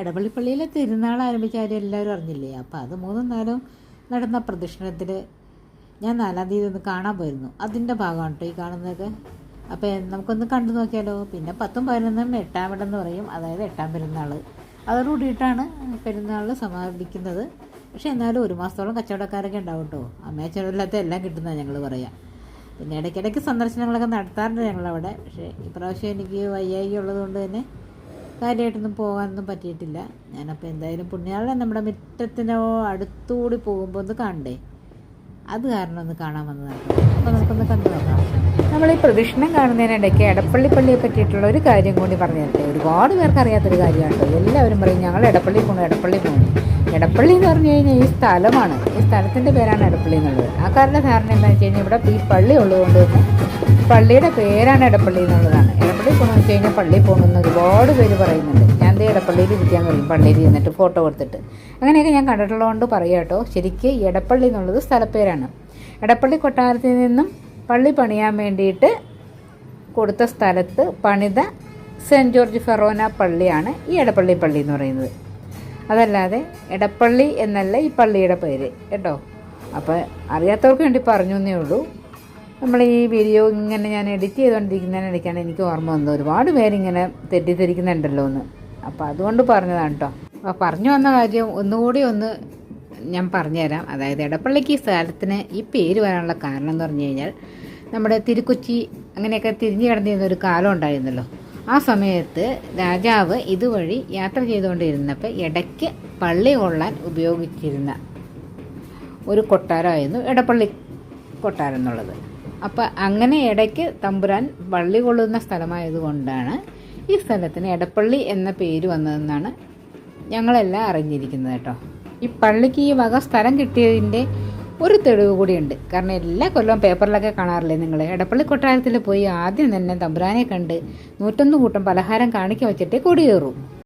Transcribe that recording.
എടപ്പള്ളിപ്പള്ളിയിലെ തിരുനാൾ ആരംഭിച്ച കാര്യം എല്ലാവരും അറിഞ്ഞില്ലേ? അപ്പോൾ അത് 3-4 നടന്ന പ്രദക്ഷിണത്തിൽ ഞാൻ 4-ാം തീയതി ഒന്ന് കാണാൻ പോയിരുന്നു. അതിൻ്റെ ഭാഗമാണ് കേട്ടോ ഈ കാണുന്നതൊക്കെ. അപ്പോൾ നമുക്കൊന്ന് കണ്ടു നോക്കിയാലോ. പിന്നെ 10ഉം 11ഉം 8ാം ഇടം പറയും, അതായത് 8ാം പെരുന്നാൾ. അതോടുകൂടിയിട്ടാണ് പെരുന്നാൾ സമാപിക്കുന്നത്. പക്ഷേ എന്നാലും 1 മാസത്തോളം കച്ചവടക്കാരൊക്കെ ഉണ്ടാവും കേട്ടോ. അമ്മയച്ചവരില്ലാത്ത എല്ലാം കിട്ടുന്നതാണ് ഞങ്ങൾ പറയാം. പിന്നെ ഇടയ്ക്കിടയ്ക്ക് സന്ദർശനങ്ങളൊക്കെ നടത്താറുണ്ട് ഞങ്ങളവിടെ. പക്ഷേ ഇപ്രാവശ്യം എനിക്ക് വയ്യായ്ക ഉള്ളതുകൊണ്ട് തന്നെ കാര്യമായിട്ടൊന്നും പോകാനൊന്നും പറ്റിയിട്ടില്ല. ഞാനപ്പോൾ എന്തായാലും പുണ്യാളെ നമ്മുടെ മുറ്റത്തിനോ അടുത്തുകൂടി പോകുമ്പോൾ ഒന്ന് കാണണ്ടേ, അത് കാരണം ഒന്ന് കാണാൻ വന്നതാണ്. അപ്പോൾ നമുക്കൊന്ന് കണ്ടു നോക്കാം. നമ്മൾ ഈ പ്രദക്ഷിണം കാണുന്നതിനിടയ്ക്ക് എടപ്പള്ളി പള്ളിയെ പറ്റിയിട്ടുള്ള ഒരു കാര്യം കൂടി പറഞ്ഞു തരട്ടെ. ഒരുപാട് പേർക്ക് അറിയാത്തൊരു കാര്യമാണ് കേട്ടോ. എല്ലാവരും പറയും ഞങ്ങൾ എടപ്പള്ളി പോകണം. എടപ്പള്ളി എന്ന് പറഞ്ഞു കഴിഞ്ഞാൽ ഈ സ്ഥലമാണ്, ഈ സ്ഥലത്തിൻ്റെ പേരാണ് എടപ്പള്ളി എന്നുള്ളത്. ആ കാരണം ധാരണ എന്താണെന്ന് വെച്ച് കഴിഞ്ഞാൽ ഇവിടെ ഈ പള്ളി ഉള്ളതുകൊണ്ട് തന്നെ പള്ളിയുടെ പേരാണ് എടപ്പള്ളി എന്നുള്ളതാണ്. എടപ്പള്ളി പോകണമെന്ന് വെച്ച് കഴിഞ്ഞാൽ പള്ളിയിൽ പോകണമെന്ന് ഒരുപാട് പേര് പറയുന്നുണ്ട്. ഞാൻ എടപ്പള്ളിയിൽ ഇരിക്കാൻ പറയും, പള്ളിയിൽ ഇരുന്നിട്ട് ഫോട്ടോ കൊടുത്തിട്ട്. അങ്ങനെയൊക്കെ ഞാൻ കണ്ടിട്ടുള്ളതുകൊണ്ട് പറയാം കേട്ടോ. ശരിക്കും എടപ്പള്ളി എന്നുള്ളത് സ്ഥലപ്പേരാണ്. എടപ്പള്ളി കൊട്ടാരത്തിൽ നിന്നും പള്ളി പണിയാൻ വേണ്ടിയിട്ട് കൊടുത്ത സ്ഥലത്ത് പണിത സെൻറ്റ് ജോർജ് ഫെറോന പള്ളിയാണ് ഈ എടപ്പള്ളി പള്ളി എന്ന് പറയുന്നത്. അതല്ലാതെ എടപ്പള്ളി എന്നല്ല ഈ പള്ളിയുടെ പേര് കേട്ടോ. അപ്പോൾ അറിയാത്തവർക്ക് വേണ്ടി പറഞ്ഞു എന്നേ ഉള്ളൂ. നമ്മൾ ഈ വീഡിയോ ഇങ്ങനെ ഞാൻ എഡിറ്റ് ചെയ്തുകൊണ്ടിരിക്കുന്നതിനിടയ്ക്കാണ് എനിക്ക് ഓർമ്മ വന്നത് ഒരുപാട് പേരിങ്ങനെ തെറ്റിദ്ധരിക്കുന്നുണ്ടല്ലോ എന്ന്. അപ്പോൾ അതുകൊണ്ട് പറഞ്ഞതാണ് കേട്ടോ. അപ്പോൾ പറഞ്ഞു വന്ന കാര്യം ഒന്നുകൂടി ഞാൻ പറഞ്ഞുതരാം. അതായത് എടപ്പള്ളിക്ക് ഈ സ്ഥലത്തിന് ഈ പേര് വരാനുള്ള കാരണം എന്ന് പറഞ്ഞു കഴിഞ്ഞാൽ നമ്മുടെ തിരുക്കൊച്ചി അങ്ങനെയൊക്കെ തിരിഞ്ഞു കിടന്നിരുന്ന ഒരു കാലം ഉണ്ടായിരുന്നല്ലോ. ആ സമയത്ത് രാജാവ് ഇതുവഴി യാത്ര ചെയ്തുകൊണ്ടിരുന്നപ്പോൾ ഇടയ്ക്ക് പള്ളി കൊള്ളാൻ ഉപയോഗിച്ചിരുന്ന ഒരു കൊട്ടാരമായിരുന്നു എടപ്പള്ളി കൊട്ടാരം എന്നുള്ളത്. അപ്പോൾ അങ്ങനെ ഇടയ്ക്ക് തമ്പുരാൻ പള്ളി കൊള്ളുന്ന സ്ഥലമായതുകൊണ്ടാണ് ഈ സ്ഥലത്തിന് എടപ്പള്ളി എന്ന പേര് വന്നതെന്നാണ് ഞങ്ങളെല്ലാം അറിഞ്ഞിരിക്കുന്നത് കേട്ടോ. ഈ പള്ളിക്ക് ഈ വക സ്ഥലം കിട്ടിയതിൻ്റെ ഒരു തെളിവ് കൂടിയുണ്ട്. കാരണം എല്ലാ കൊല്ലവും പേപ്പറിലൊക്കെ കാണാറില്ലേ നിങ്ങൾ, എടപ്പള്ളി കൊട്ടാരത്തിൽ പോയി ആദ്യം തന്നെ തമ്പുരാനെ കണ്ട് 101 കൂട്ടം പലഹാരം കാണിക്ക വെച്ചിട്ടേ കൊടിയേറൂ.